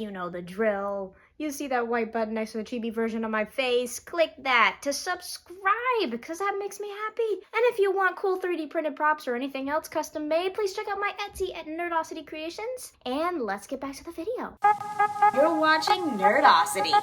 You know the drill. You see that white button next to the chibi version of my face? Click that to subscribe, because that makes me happy. And if you want cool 3D printed props or anything else custom made, please check out my Etsy at Nerdosity Creations. And let's get back to the video. You're watching Nerdosity.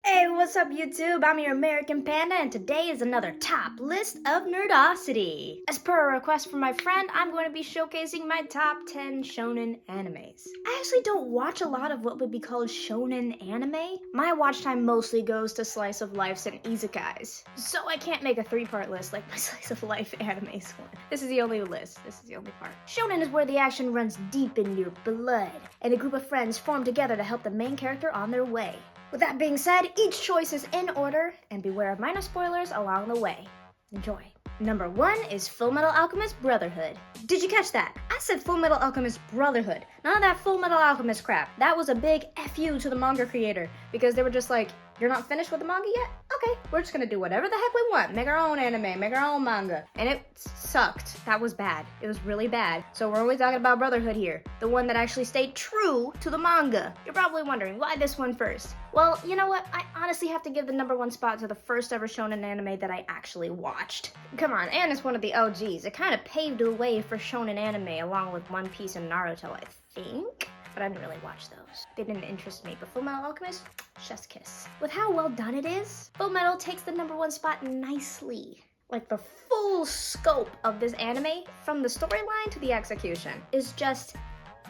Hey, what's up YouTube? I'm your American Panda, and today is another top list of Nerdosity. As per a request from my friend, I'm going to be showcasing my top 10 shonen animes. I actually don't watch a lot of what would be called shonen anime. My watch time mostly goes to slice of lifes and isekais, so I can't make a 3-part list like my slice of life animes one. This is the only list. This is the only part. Shonen is where the action runs deep in your blood, and a group of friends form together to help the main character on their way. With that being said, each choice is in order, and beware of minor spoilers along the way. Enjoy. Number 1 is Fullmetal Alchemist Brotherhood. Did you catch that? I said Fullmetal Alchemist Brotherhood. None of that Fullmetal Alchemist crap. That was a big FU to the manga creator, because they were just like, you're not finished with the manga yet? Okay, we're just gonna do whatever the heck we want. Make our own anime, make our own manga. And it sucked. That was bad. It was really bad. So we're only talking about Brotherhood here. The one that actually stayed true to the manga. You're probably wondering, why this one first? Well, you know what? I honestly have to give the number 1 spot to the first ever shonen anime that I actually watched. Come on, and it's one of the OGs. It kind of paved the way for shonen anime along with One Piece and Naruto, I think. But I didn't really watch those. They didn't interest me. But Fullmetal Alchemist, chef's kiss. With how well done it is, Fullmetal takes the number 1 spot nicely. Like, the full scope of this anime, from the storyline to the execution, is just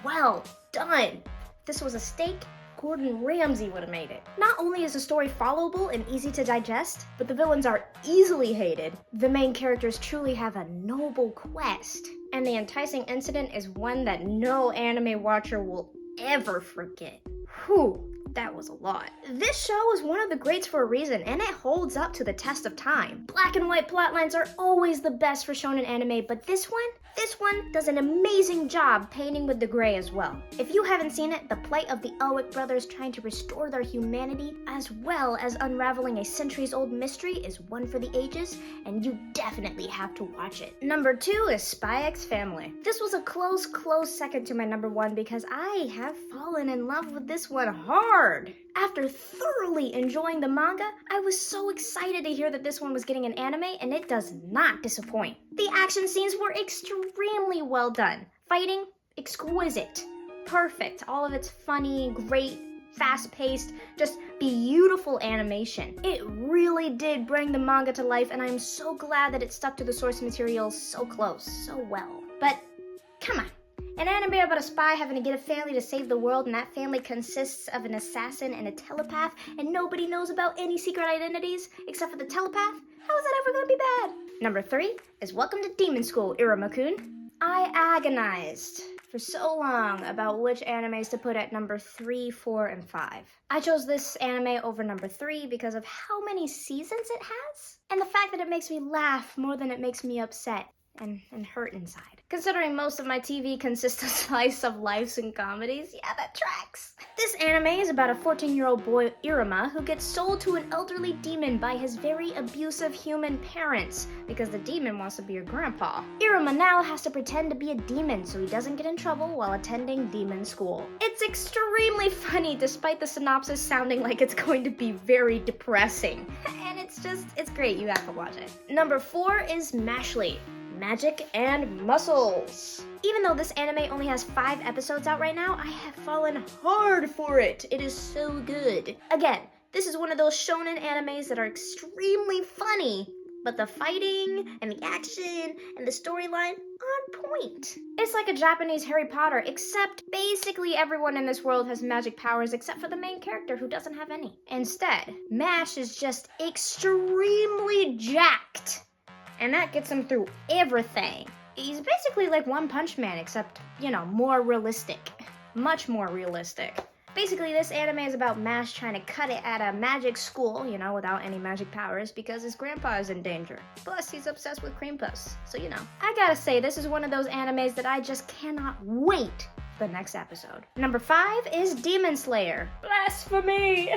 well done. If this was a steak, Gordon Ramsay would have made it. Not only is the story followable and easy to digest, but the villains are easily hated. The main characters truly have a noble quest. And the enticing incident is one that no anime watcher will ever forget. Whew. That was a lot. This show is one of the greats for a reason, and it holds up to the test of time. Black and white plotlines are always the best for shonen anime, but this one does an amazing job painting with the gray as well. If you haven't seen it, the plight of the Ulrich brothers trying to restore their humanity, as well as unraveling a centuries-old mystery, is one for the ages, and you definitely have to watch it. Number 2 is Spy X Family. This was a close second to my number 1 because I have fallen in love with this one hard. After thoroughly enjoying the manga, I was so excited to hear that this one was getting an anime, and it does not disappoint. The action scenes were extremely well done. Fighting, exquisite. Perfect. All of it's funny, great, fast-paced, just beautiful animation. It really did bring the manga to life, and I'm so glad that it stuck to the source material so close, so well. But, come on. An anime about a spy having to get a family to save the world, and that family consists of an assassin and a telepath, and nobody knows about any secret identities except for the telepath? How is that ever gonna be bad? Number 3 is Welcome to Demon School, Iruma-kun. I agonized for so long about which animes to put at number 3, 4, and 5. I chose this anime over number 3 because of how many seasons it has, and the fact that it makes me laugh more than it makes me upset and hurt inside. Considering most of my TV consists of slice of lives and comedies, yeah, that tracks. This anime is about a 14-year-old boy, Iruma, who gets sold to an elderly demon by his very abusive human parents, because the demon wants to be your grandpa. Iruma now has to pretend to be a demon so he doesn't get in trouble while attending demon school. It's extremely funny despite the synopsis sounding like it's going to be very depressing. And it's great, you have to watch it. Number 4 is Mashley. Magic and Muscles. Even though this anime only has 5 episodes out right now, I have fallen hard for it. It is so good. Again, this is one of those shonen animes that are extremely funny, but the fighting and the action and the storyline on point. It's like a Japanese Harry Potter, except basically everyone in this world has magic powers except for the main character who doesn't have any. Instead, Mash is just extremely jacked, and that gets him through everything. He's basically like One Punch Man, except, you know, more realistic. Much more realistic. Basically, this anime is about Mash trying to cut it at a magic school, you know, without any magic powers, because his grandpa is in danger. Plus, he's obsessed with cream puffs, so you know. I gotta say, this is one of those animes that I just cannot wait for the next episode. Number 5 is Demon Slayer. Blasphemy!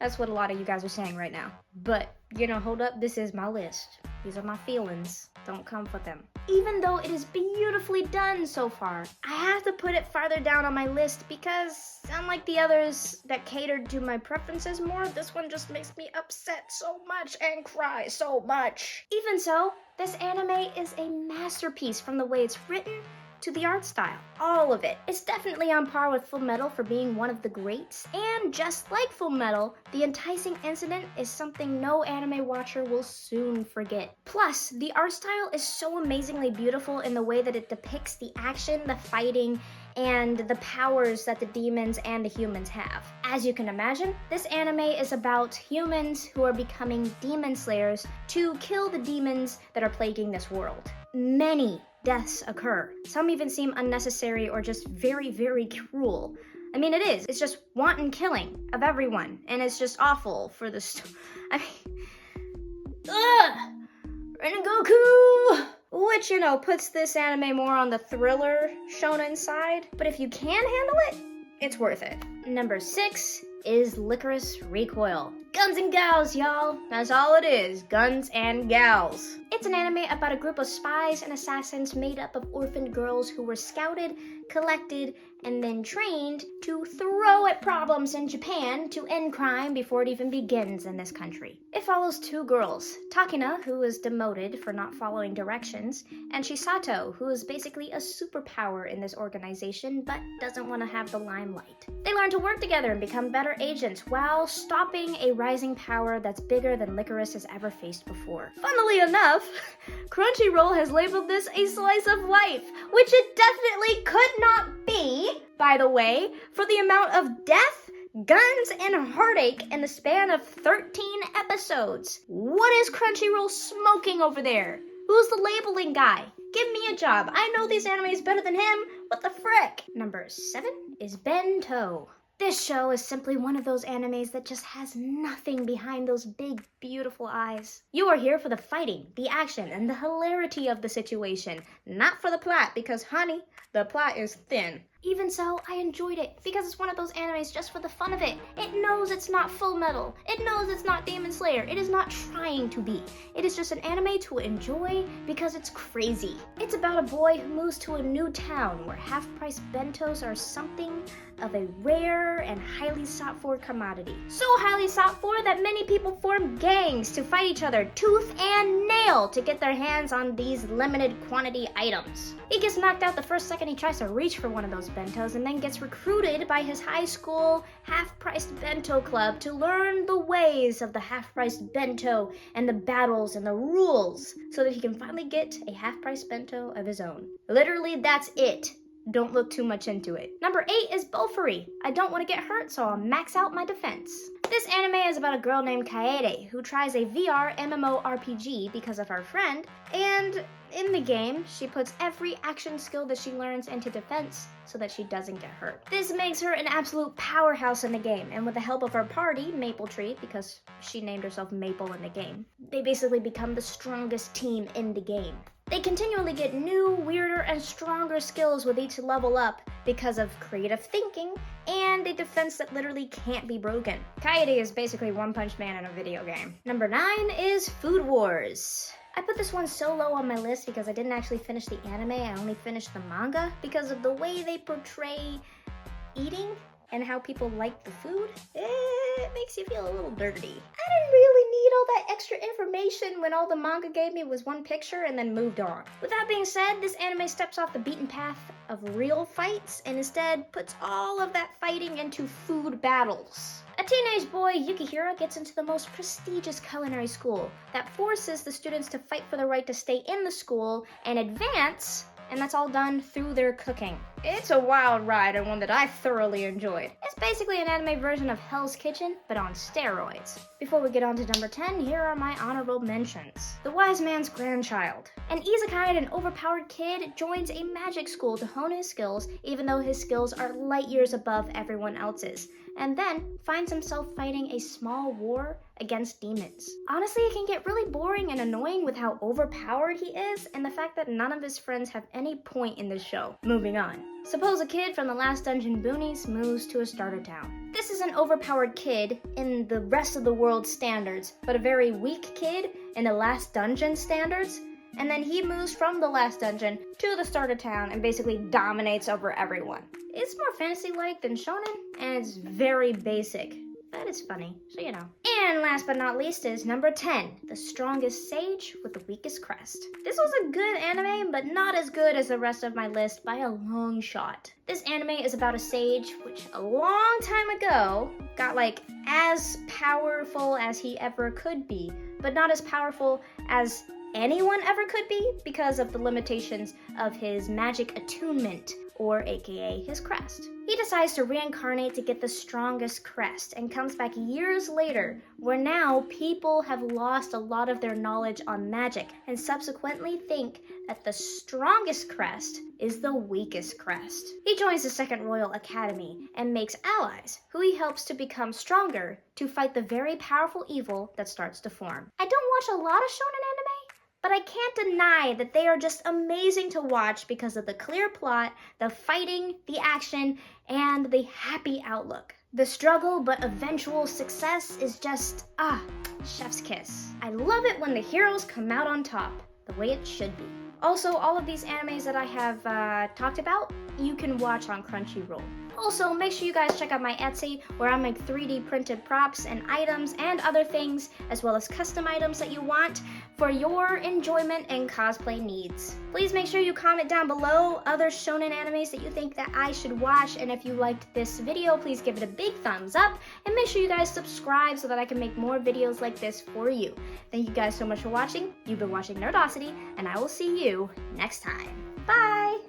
That's what a lot of you guys are saying right now. But, hold up, this is my list. These are my feelings. Don't come for them. Even though it is beautifully done so far, I have to put it farther down on my list because, unlike the others that catered to my preferences more, this one just makes me upset so much and cry so much. Even so, this anime is a masterpiece from the way it's written to the art style. All of it. It's definitely on par with Fullmetal for being one of the greats, and just like Fullmetal, the enticing incident is something no anime watcher will soon forget. Plus, the art style is so amazingly beautiful in the way that it depicts the action, the fighting, and the powers that the demons and the humans have. As you can imagine, this anime is about humans who are becoming demon slayers to kill the demons that are plaguing this world. Many deaths occur. Some even seem unnecessary or just very, very cruel. I mean, it is. It's just wanton killing of everyone, and it's just awful for the Rengoku! Which, puts this anime more on the thriller shonen side, but if you can handle it, it's worth it. Number 6 is Licorice Recoil. Guns and gals, y'all. That's all it is. Guns and gals. It's an anime about a group of spies and assassins made up of orphaned girls who were scouted, collected, and then trained to throw at problems in Japan to end crime before it even begins in this country. It follows 2 girls, Takina, who is demoted for not following directions, and Chisato, who is basically a superpower in this organization but doesn't want to have the limelight. They learn to work together and become better agents while stopping a rising power that's bigger than Licorice has ever faced before. Funnily enough, Crunchyroll has labeled this a slice of life, which it definitely could not be, by the way, for the amount of death, guns, and heartache in the span of 13 episodes. What is Crunchyroll smoking over there? Who's the labeling guy? Give me a job. I know these animes better than him. What the frick? Number 7 is Bento. This show is simply one of those animes that just has nothing behind those big, beautiful eyes. You are here for the fighting, the action, and the hilarity of the situation, not for the plot, because honey, the plot is thin. Even so, I enjoyed it because it's one of those animes just for the fun of it. It knows it's not Fullmetal. It knows it's not Demon Slayer. It is not trying to be. It is just an anime to enjoy because it's crazy. It's about a boy who moves to a new town where half-price bentos are something of a rare and highly sought-for commodity. So highly sought for that many people form gangs to fight each other tooth and nail to get their hands on these limited quantity items. He gets knocked out the first second he tries to reach for one of those bentos and then gets recruited by his high school half-priced bento club to learn the ways of the half-priced bento and the battles and the rules so that he can finally get a half-priced bento of his own. Literally, that's it. Don't look too much into it. Number 8 is Bofuri. I don't want to get hurt, so I'll max out my defense. This anime is about a girl named Kaede who tries a VR MMORPG because of her friend, and in the game, she puts every action skill that she learns into defense so that she doesn't get hurt. This makes her an absolute powerhouse in the game, and with the help of her party, Maple Tree, because she named herself Maple in the game, they basically become the strongest team in the game. They continually get new, weirder, and stronger skills with each level up because of creative thinking and a defense that literally can't be broken. Kaede is basically One Punch Man in a video game. Number 9 is Food Wars. I put this one so low on my list because I didn't actually finish the anime, I only finished the manga because of the way they portray eating and how people like the food. It makes you feel a little dirty. I didn't really need all that extra information when all the manga gave me was one picture and then moved on. With that being said, this anime steps off the beaten path of real fights and instead puts all of that fighting into food battles. A teenage boy, Yukihira, gets into the most prestigious culinary school that forces the students to fight for the right to stay in the school and advance, and that's all done through their cooking. It's a wild ride and one that I thoroughly enjoyed. It's basically an anime version of Hell's Kitchen, but on steroids. Before we get on to number 10, here are my honorable mentions. The Wise Man's Grandchild. An isekai, an overpowered kid, joins a magic school to hone his skills, even though his skills are light years above everyone else's, and then finds himself fighting a small war against demons. Honestly, it can get really boring and annoying with how overpowered he is, and the fact that none of his friends have any point in this show. Moving on. Suppose a kid from the Last Dungeon boonies moves to a starter town. This is an overpowered kid in the rest of the world's standards, but a very weak kid in the Last Dungeon standards. And then he moves from the Last Dungeon to the starter town and basically dominates over everyone. It's more fantasy-like than shonen, and it's very basic. But it's funny, so you know. And last but not least is number 10, the strongest sage with the weakest crest. This was a good anime, but not as good as the rest of my list by a long shot. This anime is about a sage which a long time ago got like as powerful as he ever could be, but not as powerful as anyone ever could be because of the limitations of his magic attunement, or aka his crest. He decides to reincarnate to get the strongest crest and comes back years later, where now people have lost a lot of their knowledge on magic and subsequently think that the strongest crest is the weakest crest. He joins the Second Royal Academy and makes allies who he helps to become stronger to fight the very powerful evil that starts to form. I don't watch a lot of shonen anime, but I can't deny that they are just amazing to watch because of the clear plot, the fighting, the action, and the happy outlook. The struggle but eventual success is just, chef's kiss. I love it when the heroes come out on top, the way it should be. Also, all of these animes that I have talked about, you can watch on Crunchyroll. Also, make sure you guys check out my Etsy, where I make 3D printed props and items and other things, as well as custom items that you want for your enjoyment and cosplay needs. Please make sure you comment down below other shonen animes that you think that I should watch, and if you liked this video, please give it a big thumbs up, and make sure you guys subscribe so that I can make more videos like this for you. Thank you guys so much for watching. You've been watching Nerdosity, and I will see you next time. Bye!